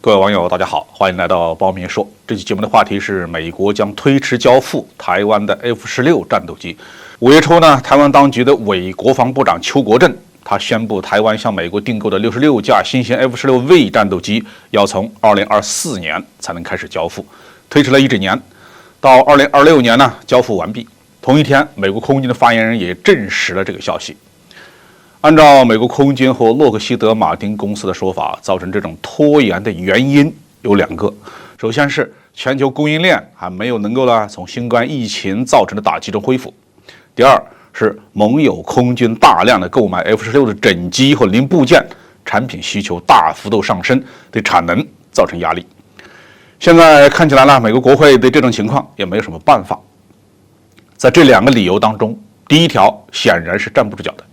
各位网友，大家好，欢迎来到包明说。这期节目的话题是美国将推迟交付台湾的 F-16战斗机。5月初呢，台湾当局的伪国防部长邱国正，他宣布台湾向美国订购的66架新型 F-16V 战斗机要从2024年才能开始交付，推迟了1整年，到2026年呢交付完毕。同一天，美国空军的发言人也证实了这个消息。按照美国空军和洛克希德马丁公司的说法，造成这种拖延的原因有2个。首先是全球供应链还没有能够从新冠疫情造成的打击中恢复。第二是盟友空军大量的购买 F-16的整机和零部件，产品需求大幅度上升，对产能造成压力。现在看起来呢，美国国会对这种情况也没有什么办法。在这2个理由当中，第一条显然是站不住脚的。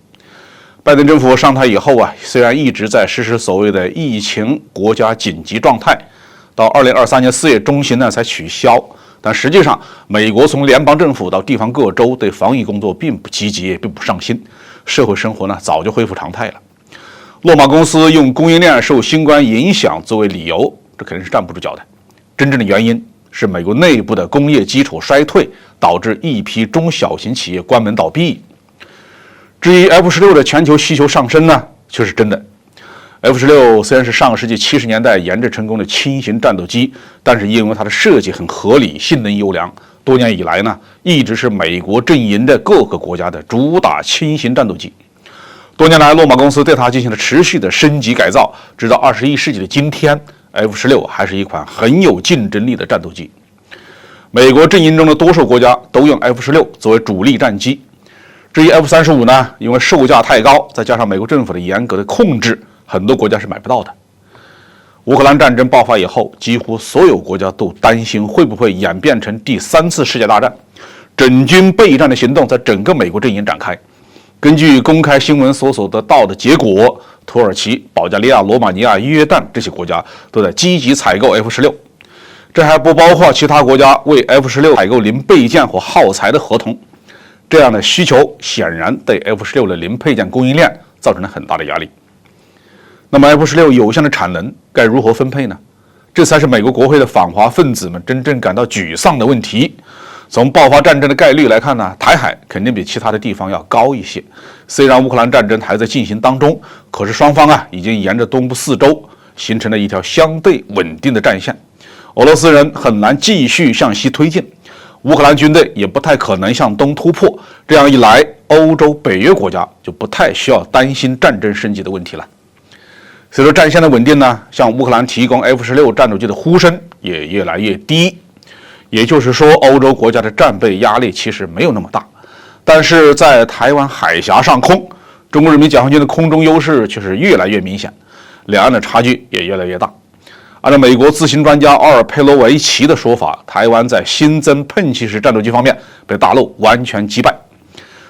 拜登政府上台以后虽然一直在实施所谓的疫情国家紧急状态，到2023年4月中旬呢才取消，但实际上美国从联邦政府到地方各州对防疫工作并不积极，并不上心，社会生活呢早就恢复常态了。洛马公司用供应链受新冠影响作为理由，这肯定是站不住脚的。真正的原因是美国内部的工业基础衰退，导致一批中小型企业关门倒闭。至于 F-16的全球需求上升呢，却是真的。F-16虽然是上个世纪70年代研制成功的轻型战斗机，但是因为它的设计很合理，性能优良，多年以来呢，一直是美国阵营的各个国家的主打轻型战斗机。多年来，洛马公司对它进行了持续的升级改造，直到21世纪的今天， F-16还是一款很有竞争力的战斗机。美国阵营中的多数国家都用 F-16作为主力战机。至于 F-35呢，因为售价太高，再加上美国政府的严格的控制，很多国家是买不到的。乌克兰战争爆发以后，几乎所有国家都担心会不会演变成第3次世界大战，整军备战的行动在整个美国阵营展开。根据公开新闻所得到的结果，土耳其、保加利亚、罗马尼亚、约旦这些国家都在积极采购 F-16，这还不包括其他国家为 F-16采购零备件或耗材的合同。这样的需求显然对 F-16的零配件供应链造成了很大的压力。那么 F-16有限的产能该如何分配呢？这才是美国国会的反华分子们真正感到沮丧的问题。从爆发战争的概率来看呢，台海肯定比其他的地方要高一些。虽然乌克兰战争还在进行当中，可是双方已经沿着东部4州形成了一条相对稳定的战线，俄罗斯人很难继续向西推进，乌克兰军队也不太可能向东突破。这样一来，欧洲、北约国家就不太需要担心战争升级的问题了。随着战线的稳定呢，向乌克兰提供 F-16战斗机的呼声也越来越低。也就是说，欧洲国家的战备压力其实没有那么大。但是在台湾海峡上空，中国人民解放军的空中优势却是越来越明显，两岸的差距也越来越大。按照美国自行专家奥尔佩罗维奇的说法，台湾在新增喷气式战斗机方面被大陆完全击败。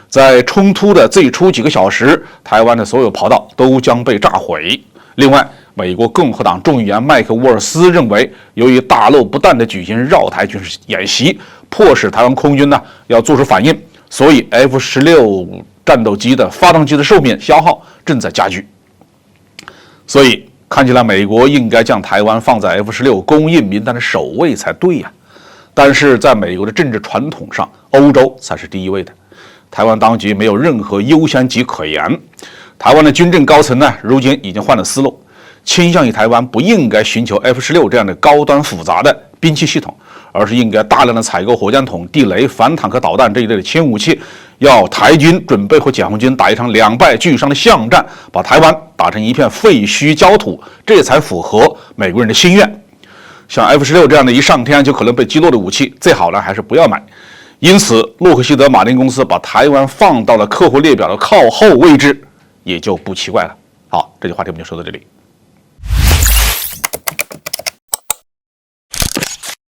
在冲突的最初几个小时，台湾的所有跑道都将被炸毁。另外，美国共和党众议员麦克沃尔斯认为，由于大陆不断地举行绕台军事演习，迫使台湾空军要做出反应，所以 F-16战斗机的发动机的寿命消耗正在加剧。所以看起来美国应该将台湾放在 F-16供应名单的首位才对呀。但是在美国的政治传统上，欧洲才是第一位的，台湾当局没有任何优先级可言。台湾的军政高层如今已经换了思路，倾向于台湾不应该寻求 F-16这样的高端复杂的兵器系统，而是应该大量的采购火箭筒、地雷、反坦克导弹这一类的轻武器，要台军准备和解放军打一场2败俱伤的巷战，把台湾打成一片废墟焦土，这才符合美国人的心愿。像 F-16这样的一上天就可能被击落的武器，最好还是不要买。因此，洛克希德马丁公司把台湾放到了客户列表的靠后位置，也就不奇怪了。好，这期话题我们就说到这里。